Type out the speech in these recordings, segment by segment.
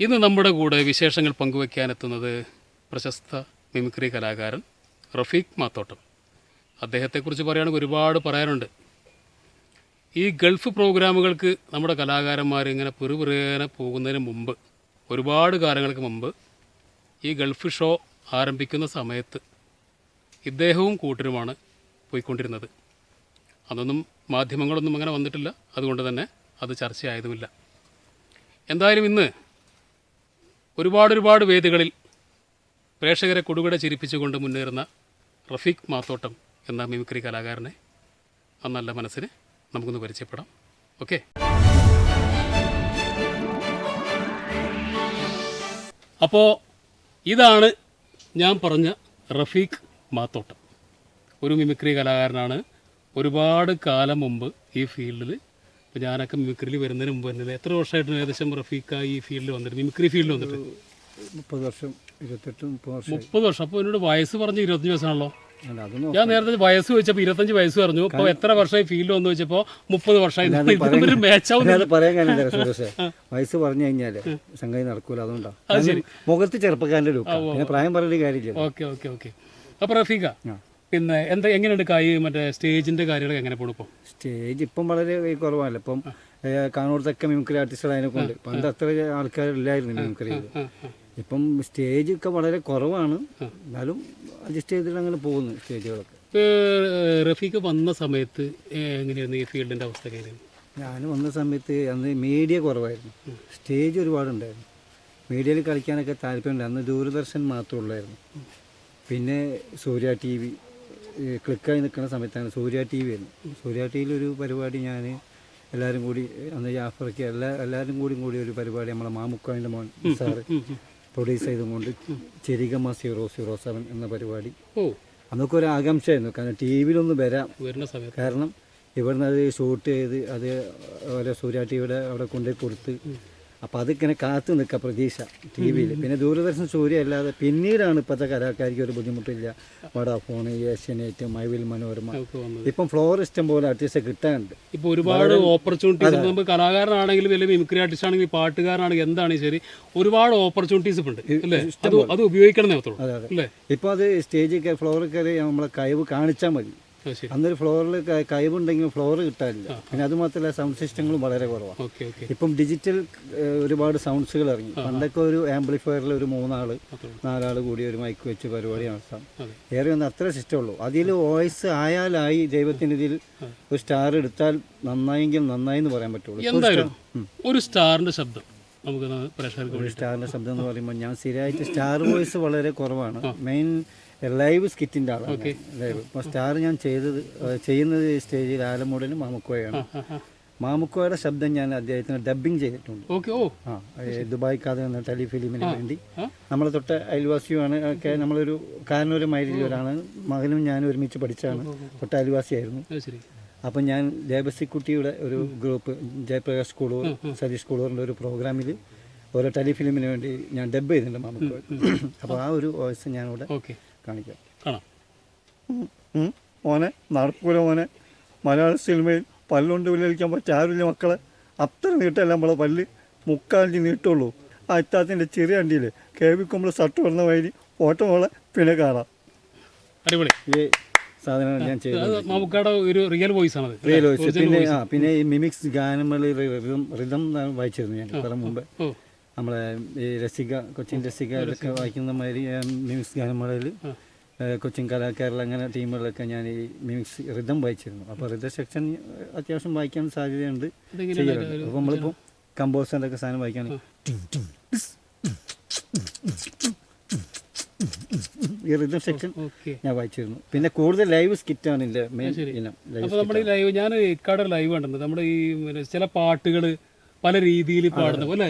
ഇന്ന് നമ്മുടെ കൂടെ വിശേഷങ്ങൾ പങ്കുവയ്ക്കാനെത്തുന്നത് പ്രശസ്ത മിമിക്രി കലാകാരൻ റഫീഖ് മാത്തോട്ടം. അദ്ദേഹത്തെക്കുറിച്ച് പറയുകയാണെങ്കിൽ ഒരുപാട് പറയാനുണ്ട്. ഈ ഗൾഫ് പ്രോഗ്രാമുകൾക്ക് നമ്മുടെ കലാകാരന്മാർ ഇങ്ങനെ പെറുപെറുകനെ പോകുന്നതിന് മുമ്പ്, ഒരുപാട് കാലങ്ങൾക്ക് മുമ്പ്, ഈ ഗൾഫ് ഷോ ആരംഭിക്കുന്ന സമയത്ത് ഇദ്ദേഹവും കൂട്ടരുമാണ് പോയിക്കൊണ്ടിരുന്നത്. അതൊന്നും മാധ്യമങ്ങളൊന്നും അങ്ങനെ വന്നിട്ടില്ല, അതുകൊണ്ട് തന്നെ അത് ചർച്ചയായതുമില്ല. എന്തായാലും ഇന്ന് ഒരുപാട് വേദികളിൽ പ്രേക്ഷകരെ കൊടുകട ചിരിപ്പിച്ചുകൊണ്ട് മുന്നേറുന്ന റഫീഖ് മാത്തോട്ടം എന്ന മിമിക്രി കലാകാരനെ ആ നല്ല മനസ്സിന് നമുക്കൊന്ന് പരിചയപ്പെടാം. ഓക്കെ. അപ്പോൾ ഇതാണ് ഞാൻ പറഞ്ഞ റഫീഖ് മാത്തോട്ടം. ഒരു മിമിക്രി കലാകാരനാണ്. ഒരുപാട് കാലം മുമ്പ് ഈ ഫീൽഡിൽ, ഇപ്പോൾ ഞാനൊക്കെ മിമിക്രിയിൽ വരുന്നതിന് മുമ്പ് തന്നെ എത്ര വർഷമായിട്ട് ഏകദേശം റഫീഖ ഈ ഫീൽഡിൽ വന്നിട്ട്, മിമിക്രി ഫീൽഡിൽ വന്നിട്ട്? 30 വർഷം, 28-30 വർഷം. 30 വർഷം. അപ്പോൾ എന്നോട് വയസ്സ് പറഞ്ഞ് 25 വയസ്സാണല്ലോ. ഞാൻ നേരത്തെ വയസ്സ് ചോദിച്ചപ്പോൾ 25 വയസ്സ് പറഞ്ഞു. അപ്പോൾ എത്ര വർഷമായി ഫീൽഡ് വന്നു വെച്ചപ്പോൾ 30 വർഷമായി. പറയാൻ കാണില്ല സുരേഷ്, വയസ്സ് പറഞ്ഞു കഴിഞ്ഞാല് സംഗതി നടക്കൂല. അതുകൊണ്ടാണ് മുഖത്ത് ചെറുപ്പക്കാരൻ്റെ രൂപ, പിന്നെ പ്രായം പറഞ്ഞൊരു കാര്യമില്ല. ഓക്കെ. അപ്പോൾ റഫീഖ, പിന്നെ എങ്ങനെയുണ്ട് മറ്റേ സ്റ്റേജിന്റെ കാര്യങ്ങളൊക്കെ എങ്ങനെ പോകണം? ഇപ്പോൾ സ്റ്റേജ് ഇപ്പം വളരെ കുറവാണല്ലോ. ഇപ്പം കാണുന്നതൊക്കെ മിമിക്രി ആർട്ടിസ്റ്റുകൾ കൊണ്ട് പണ്ട് അത്ര ആൾക്കാരില്ലായിരുന്നു മിമിക്രി. ഇപ്പം സ്റ്റേജ് ഒക്കെ വളരെ കുറവാണ്, എന്നാലും അഡ്ജസ്റ്റ് ചെയ്തിട്ട് അങ്ങനെ പോകുന്നു സ്റ്റേജുകളൊക്കെ. റഫീഖ് വന്ന സമയത്ത് എങ്ങനെയായിരുന്നു ഈ ഫീൽഡിന്റെ അവസ്ഥ? ഞാൻ വന്ന സമയത്ത് അന്ന് മീഡിയ കുറവായിരുന്നു, സ്റ്റേജ് ഒരുപാടുണ്ടായിരുന്നു. മീഡിയയിൽ കളിക്കാനൊക്കെ താല്പര്യമുണ്ട്. അന്ന് ദൂരദർശൻ മാത്രമേ ഉള്ളായിരുന്നു. പിന്നെ സൂര്യ TV ക്ലിക്കായി നിൽക്കുന്ന സമയത്താണ് സൂര്യ TV വരുന്നത്. സൂര്യ TVയിൽ ഒരു പരിപാടി ഞാൻ എല്ലാവരും കൂടി, അന്ന് ജാഫർക്ക് എല്ലാവരും കൂടി ഒരു പരിപാടി നമ്മളെ മാമുക്കോൻ്റെ മോൻ സാറ് പ്രൊഡ്യൂസ് ചെയ്തുകൊണ്ട് ചെരികമ്മ 007 എന്ന പരിപാടി. അന്നൊക്കെ ഒരു ആകാംക്ഷയായിരുന്നു, കാരണം TV-ലൊന്ന് വരുന്ന സമയത്ത്. കാരണം ഇവിടുന്ന് അത് ഷൂട്ട് ചെയ്ത് അത് ഓരോ സൂര്യ TVയുടെ അവിടെ കൊണ്ടുപോയി കൊടുത്ത്, അപ്പോൾ അതിങ്ങനെ കാത്തു നിൽക്കുക പ്രതീക്ഷ TV-യിൽ. പിന്നെ ദൂരദർശൻ സൂര്യ അല്ലാതെ പിന്നീടാണ് ഇപ്പോഴത്തെ കലാകാരിക്ക് ഒരു ബുദ്ധിമുട്ടില്ല, വോഡാഫോൺ, ഏഷ്യാനെറ്റ്, മൈവിൽ മനോരമ. ഇപ്പം ഫ്ലോർ ഇഷ്ടം പോലെ ആർട്ടിസ്റ്റ് കിട്ടാനുണ്ട്. ഇപ്പോൾ ഒരുപാട് ഓപ്പർച്യൂണിറ്റീസ്. നമുക്ക് കലാകാരനാണെങ്കിലും അല്ലെങ്കിൽ മിമിക്രി ആർട്ടിസ്റ്റ് ആണെങ്കിലും പാട്ടുകാരനാണെങ്കിൽ എന്താണെങ്കിലും ശരി, ഒരുപാട് ഓപ്പർച്യൂണിറ്റീസ് ഉണ്ട് അല്ലേ? അത് ഉപയോഗിക്കണം അല്ലേ? ഇപ്പോൾ അത് സ്റ്റേജിൽ ഫ്ലോറിൽ കയറി നമ്മളെ കഴിവ് കാണിച്ചാൽ മതി. അന്നൊരു ഫ്ലോറിൽ കഴിവുണ്ടെങ്കിൽ ഫ്ലോർ കിട്ടാനില്ല. പിന്നെ അതുമാത്രമല്ല സൗണ്ട് സിസ്റ്റങ്ങളും വളരെ കുറവാണ്. ഇപ്പം ഡിജിറ്റൽ ഒരുപാട് സൗണ്ട്സുകൾ ഇറങ്ങി. പണ്ടൊക്കെ ഒരു ആംപ്ലിഫയറിൽ ഒരു 3-4 കൂടി ഒരു മൈക്ക് വെച്ച് പരിപാടി നടത്താം. ഏറെ ഒന്ന് അത്ര സിസ്റ്റം ഉള്ളൂ. അതിൽ വോയിസ് ആയാലായി. ദൈവത്തിൻ്റെ ഇതിൽ ഒരു സ്റ്റാർ എടുത്താൽ നന്നായെങ്കിൽ നന്നായി എന്ന് പറയാൻ പറ്റുള്ളൂ. എന്തായാലും ഒരു സ്റ്റാറിന്റെ ശബ്ദം ഒരു സ്റ്റാറിന്റെ ശബ്ദം എന്ന് പറയുമ്പോൾ ഞാൻ സ്ഥിരമായിട്ട് സ്റ്റാർ വോയിസ് വളരെ കുറവാണ്. മെയിൻ ലൈവ് സ്കിറ്റിൻ്റെ ആളാണ്. ലൈവ് ഇപ്പോൾ സ്റ്റാർ ഞാൻ ചെയ്യുന്നത് സ്റ്റേജിൽ ആലമൂടനും മാമുക്കോയാണ്. മാമുക്കോയുടെ ശബ്ദം ഞാൻ അദ്ദേഹത്തിന് ഡബ്ബിങ് ചെയ്തിട്ടുണ്ട്. ദുബായ് കഥ എന്ന ടെലിഫിലിമിന് വേണ്ടി. നമ്മളെ തൊട്ട് അയൽവാസിയുമാണ്. ഒക്കെ നമ്മളൊരു കാരണവരും മൈലിയിലൊരാണ്. മകനും ഞാനും ഒരുമിച്ച് പഠിച്ചാണ്, തൊട്ട് അയൽവാസിയായിരുന്നു. അപ്പം ഞാൻ ദേവസിക്കുട്ടിയുടെ ഒരു ഗ്രൂപ്പ്, ജയപ്രകാശ് സ്കൂളൂർ, സതീഷ് സ്കൂളൂറിൻ്റെ ഒരു പ്രോഗ്രാമിൽ ഓരോ ടെലിഫിലിമിന് വേണ്ടി ഞാൻ ഡബ്ബ് ചെയ്തിട്ടുണ്ട് മാമുക്കോ. അപ്പോൾ ആ ഒരു വോയിസ് ഞാനിവിടെ കാണിക്കാം. മോനെ നടക്കൂല മോനെ, മലയാള സിനിമയിൽ പല്ലുകൊണ്ട് വിലയിക്കാൻ പറ്റും ആരുമില്ല മക്കളെ. അത്ര നീട്ടല്ല നമ്മളെ പല്ല്, 3/4 ഇഞ്ച് നീട്ടുള്ളൂ. ആ ഇത്താത്തിൻ്റെ ചെറിയ വണ്ടിയില്ലേ കേൾവിക്കുമ്പോൾ ഷർട്ട് വന്ന വഴി ഫോട്ടോ മോളെ പിന്നെ കാണാം. അടിപൊളി സാധനങ്ങൾ ഞാൻ ചെയ്തത് ഒരു റിയൽ വോയിസ് ആണ്. Real voice. പിന്നെ ഈ മിമിക്സ് ഗാനങ്ങളിൽ റിതം വായിച്ചിരുന്നു ഞാൻ കുറെ മുമ്പ്. നമ്മളെ ഈ കൊച്ചിൻ രസിക ഇതൊക്കെ വായിക്കുന്ന മാതിരി മിമിക്സ് ഗാനമേളയിൽ കൊച്ചിൻ കലാകാരൽ അങ്ങനെ ടീമുകളിലൊക്കെ ഞാൻ ഈ മിമിക്സ് റിതം വായിച്ചിരുന്നു. അപ്പോൾ റിതം സെക്ഷൻ അത്യാവശ്യം വായിക്കാൻ സാധ്യതയുണ്ട്, ചെയ്യാറുണ്ട്. അപ്പോൾ നമ്മളിപ്പോൾ കമ്പോസറിൻ്റെ ഒക്കെ സാധനം വായിക്കാൻ ഈ റിതം സെക്ഷൻ ഞാൻ വായിച്ചിരുന്നു. പിന്നെ കൂടുതൽ ലൈവ് സ്കിറ്റാണ് എൻ്റെ മെയിൻ ഇനം. അപ്പോൾ നമ്മുടെ ഈ ലൈവ്, ഞാൻ ഇക്കാടെ ലൈവ് കണ്ടിട്ടുണ്ട്. നമ്മുടെ ഈ ചില പാട്ടുകൾ പല രീതിയിൽ പാടുന്നത് അല്ലേ?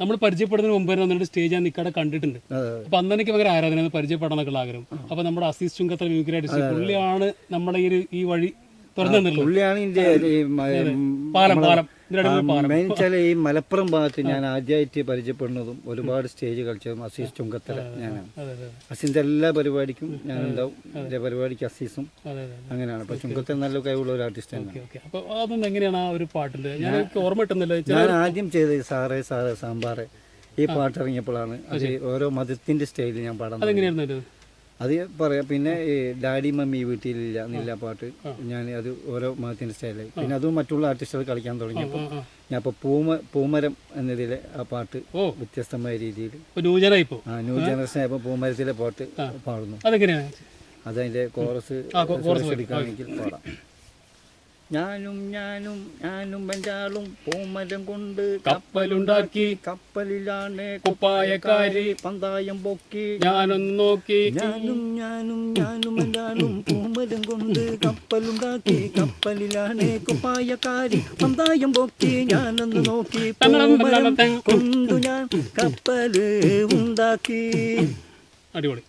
നമ്മൾ പരിചയപ്പെടുന്നതിന് മുമ്പ് വന്നിട്ട് സ്റ്റേജ് ഞാൻ നിൽക്കാടെ കണ്ടിട്ടുണ്ട്. അപ്പൊ അന്ന് എനിക്ക് ഭയങ്കര ആരാധന, പരിചയപ്പെടാനൊക്കെ ആഗ്രഹം. അപ്പൊ നമ്മുടെ അസീസ് ചുങ്കത്തറ മിമിക്രി ആർട്ടിസ്റ്റ് പുള്ളിയാണ് നമ്മുടെ ഈ വഴി തുറന്നു തന്നിട്ടുള്ളത്. പുള്ളിയാണ് മെയിൻ വെച്ചാൽ ഈ മലപ്പുറം ഭാഗത്ത് ഞാൻ ആദ്യമായിട്ട് പരിചയപ്പെടുന്നതും ഒരുപാട് സ്റ്റേജ് കളിച്ചതും അസീസ് ചുങ്കത്തല ഞാനാണ്. അസീസിന്റെ എല്ലാ പരിപാടിക്കും ഞാൻ ഉണ്ടാവും. എൻ്റെ പരിപാടിക്ക് അസീസും അങ്ങനെയാണ്. അപ്പൊ ചുങ്കത്തല നല്ല കഴിവുള്ള ഒരു ആർട്ടിസ്റ്റ് തന്നെയാണ്. അപ്പോൾ അതൊന്നും എങ്ങനെയാണ് ആ ഒരു പാട്ടിൽ ഞാൻ ഓർമ്മ കിട്ടുന്നില്ല. ഞാൻ ആദ്യം ചെയ്തത് സാറേ സാറേ സാമ്പാറേ ഈ പാട്ട് ഇറങ്ങിയപ്പോഴാണ് അത് ഓരോ മതത്തിന്റെ സ്റ്റൈലിൽ ഞാൻ പാടാൻ. അതെങ്ങനെയായിരുന്നു അത് പറയാം. പിന്നെ ഈ ഡാഡി മമ്മി വീട്ടിലില്ല എന്നില്ല പാട്ട് ഞാൻ അത് ഓരോ മതത്തിന്റെ സ്റ്റൈലായി. പിന്നെ അതും മറ്റുള്ള ആർട്ടിസ്റ്റുകൾ കളിക്കാൻ തുടങ്ങിയപ്പോൾ ഞാൻ ഇപ്പോൾ പൂമരം എന്നതിലെ ആ പാട്ട് വ്യത്യസ്തമായ രീതിയിൽ ന്യൂ ജനറേഷൻ ആയപ്പോൾ പൂമരത്തിലെ പാട്ട് പാടുന്നു. അതതിന്റെ കോറസ് എടുക്കുകയാണെങ്കിൽ പാടാം. ഞാനും ഞാനും ഞാനും ബഞ്ചാളും പൂമരം കൊണ്ട് കപ്പലുണ്ടാക്കി കപ്പലിലാണ് കുപ്പായക്കാരി പന്തായം പൊക്കി ഞാനൊന്ന് നോക്കി. ഞാനും ഞാനും ഞാനും ബഞ്ചാളും പൂമരം കൊണ്ട് കപ്പലുണ്ടാക്കി കപ്പലിലാണ് കുപ്പായക്കാരി പന്തായം പൊക്കി ഞാനൊന്ന് നോക്കി. പൂമരം കൊണ്ടു ഞാൻ കപ്പല് ഉണ്ടാക്കി. അടിപൊളി.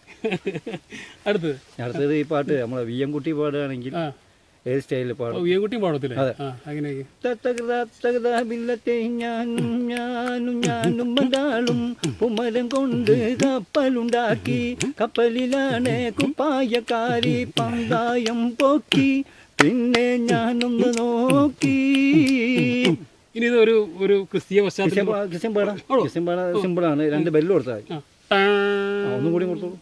അടുത്തത് ഈ പാട്ട് നമ്മളെ വി എം കുട്ടി പാടുകയാണെങ്കിൽ ഏത് സ്റ്റൈലിൽ പാടും? ഞാനും ഞാനും ഞാനും ബണ്ടാളും പൂമരം കൊണ്ട് കപ്പലുണ്ടാക്കി കപ്പലിലാണ് കുപ്പായക്കാരി പന്തായം പൊക്കി പിന്നെ ഞാനൊന്നും നോക്കി. ഇനി ഇത് ഒരു ക്രിസ്തീയ പശ്ചാത്തലം. ക്രിസ്ത്യൻ പാടാം. ക്രിസ്ത്യൻ പാടാൻ സിമ്പിളാണ്. 2 ബെല്ല് കൊടുത്താൽ മതി. ഒന്നും കൂടി കൊടുത്തോളൂ.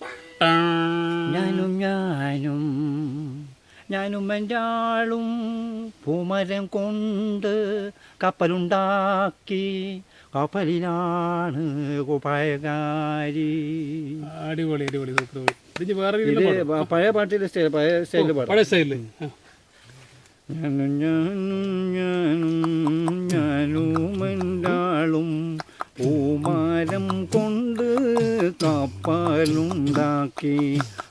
ഞാനും ഞാനും ഞാനും എൻ്റെ ആളും പൂമരം കൊണ്ട് കപ്പലുണ്ടാക്കി കപ്പലിലാണ് കുപ്പായക്കാരി. അടിപൊളി അടിപൊളി. പഴയ പാട്ടിലെ സ്റ്റൈൽ, പഴയ സ്റ്റൈലിൽ പാടാം. പഴയ സ്റ്റൈലിൽ ഞാനും ഞാനും ഞാനും ഞാനും എൻ്റെ ആളും പൂമരം കൊണ്ട് കപ്പലുണ്ടാക്കി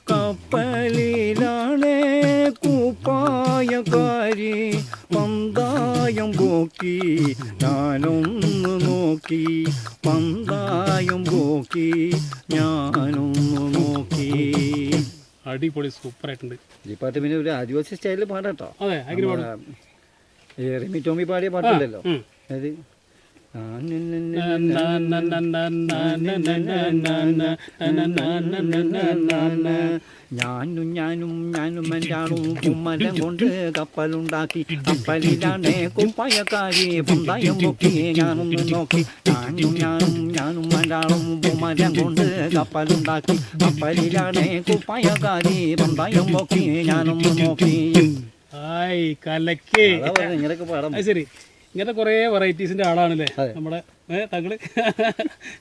കപ്പലിലാണ് കുപ്പായക്കാരി പന്തായം പോക്കി ഞാനൊന്ന് നോക്കി പന്തായം പോക്കി ഞാനൊന്ന് നോക്കി. അടിപൊളി, സൂപ്പറായിട്ടുണ്ട് ഈ പാട്ട്. പിന്നെ ഒരു ആദിവാസി സ്റ്റൈലിൽ പാടാട്ടോ. അതെ, റിമി ടോമി പാടിയ പാട്ടില്ലല്ലോ അത്. ഞാനും ഞാനും ഞാനും എൻ്റെ ആളും പൂമരം കൊണ്ട് കപ്പലുണ്ടാക്കി കപ്പലിലാണ് കുപ്പായക്കാരി പന്തായം പൊക്കി ഞാനൊന്ന് നോക്കി. ഞാനും ഞാനും ഞാനും എൻ്റെ ആളും പൂമരം കൊണ്ട് കപ്പലുണ്ടാക്കി കപ്പലിലാണ് കുപ്പായക്കാരി പന്തായം പൊക്കി ഞാനൊന്ന് നോക്കി. ഇങ്ങനെയൊക്കെ പാടാം. ശരി, ഇങ്ങനത്തെ കുറേ വെറൈറ്റീസിൻ്റെ ആളാണല്ലേ നമ്മുടെ താങ്കള്.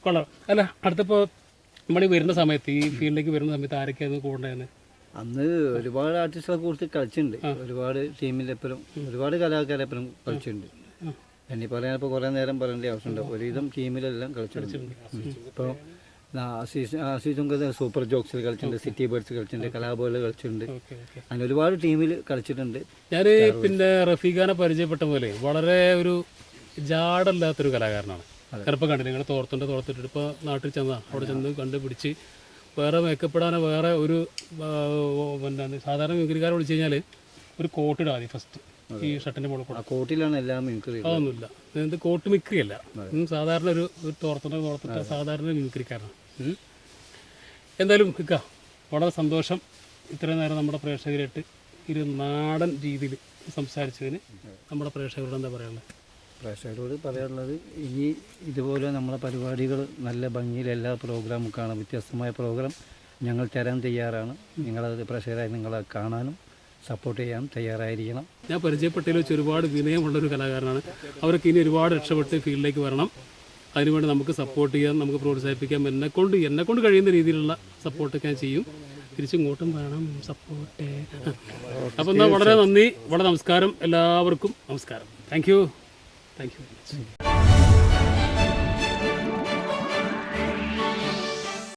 കൊള്ളാം. അല്ല, അടുത്തപ്പോൾ നമ്മൾ വരുന്ന സമയത്ത് ഈ ഫീൽഡിലേക്ക് വരുന്ന സമയത്ത് ആരൊക്കെയായിരുന്നു കൂടേണ്ടതെന്ന്? അന്ന് ഒരുപാട് ആർട്ടിസ്റ്റുകളെ കുറിച്ച് കളിച്ചിട്ടുണ്ട്. ഒരുപാട് ടീമിൻ്റെ എപ്പോഴും ഒരുപാട് കലാകാരെ എപ്പോഴും കളിച്ചിട്ടുണ്ട്. എന്നെ പറയാനിപ്പോൾ കുറേ നേരം പറയേണ്ട ആവശ്യമുണ്ട്. ഒരുവിധം ടീമിലെല്ലാം കളിച്ചിട്ടുണ്ട്. ഇപ്പോൾ സൂപ്പർ ജോക്സിൽ കളിച്ചിട്ടുണ്ട്, സിറ്റി ബേർഡ്സ് കളിച്ചിട്ടുണ്ട്, കലാബോളിൽ കളിച്ചിട്ടുണ്ട്. അങ്ങനെ ഒരുപാട് ടീമിൽ കളിച്ചിട്ടുണ്ട്. ഞാൻ പിന്നെ റഫീഖാനെ പരിചയപ്പെട്ട പോലെ വളരെ ഒരു ജാടല്ലാത്തൊരു കലാകാരനാണ്. ചിലപ്പോൾ കണ്ടില്ല, നിങ്ങൾ തോർത്തിട്ടിട്ട് ഇപ്പോൾ നാട്ടിൽ ചെന്നാൽ അവിടെ ചെന്ന് കണ്ടുപിടിച്ച് വേറെ മേക്കപ്പ് ഇടാനോ വേറെ ഒരു പിന്നെ സാധാരണ മിമിക്രിക്കാരെ വിളിച്ചു കഴിഞ്ഞാൽ ഒരു കോട്ട് ഇടാം ആദ്യം ഫസ്റ്റ് ഈ ഷർട്ടിൻ്റെ മുകളിൽ കൂടെ. കോട്ടിലാണ് എല്ലാം മിമിക്രി. അതൊന്നുമില്ല, ഇത് കോട്ട് മിമിക്രി അല്ല. സാധാരണ ഒരു തോർത്തിട്ട സാധാരണ മിമിക്രിക്കാരനാണ്. എന്തായാലും ഇക്ക വളരെ സന്തോഷം ഇത്രയും നേരം നമ്മുടെ പ്രേക്ഷകരായിട്ട് ഒരു നാടൻ രീതിയിൽ സംസാരിച്ചതിന്. നമ്മുടെ പ്രേക്ഷകരോട് എന്താ പറയാനുള്ളത്? പ്രേക്ഷകരോട് പറയാനുള്ളത്, ഇനി ഇതുപോലെ നമ്മളെ പരിപാടികൾ നല്ല ഭംഗിയിൽ എല്ലാ പ്രോഗ്രാമും കാണാം. വ്യത്യസ്തമായ പ്രോഗ്രാം ഞങ്ങൾ തരാൻ തയ്യാറാണ്. നിങ്ങളത് പ്രേക്ഷകരായി നിങ്ങളെ കാണാനും സപ്പോർട്ട് ചെയ്യാൻ തയ്യാറായിരിക്കണം. ഞാൻ പരിചയപ്പെട്ടതിൽ വെച്ച് ഒരുപാട് വിനയമുള്ളൊരു കലാകാരനാണ്. അവർക്ക് ഇനി ഒരുപാട് രക്ഷപ്പെട്ട് ഫീൽഡിലേക്ക് വരണം. അതിനുവേണ്ടി നമുക്ക് സപ്പോർട്ട് ചെയ്യാം, നമുക്ക് പ്രോത്സാഹിപ്പിക്കാം. എന്നെക്കൊണ്ട് കഴിയുന്ന രീതിയിലുള്ള സപ്പോർട്ടൊക്കെ ഞാൻ ചെയ്യും. തിരിച്ചിങ്ങോട്ടും വേണം സപ്പോർട്ട്. അപ്പോൾ എന്നാൽ വളരെ നന്ദി, വളരെ നമസ്കാരം. എല്ലാവർക്കും നമസ്കാരം. Thank you.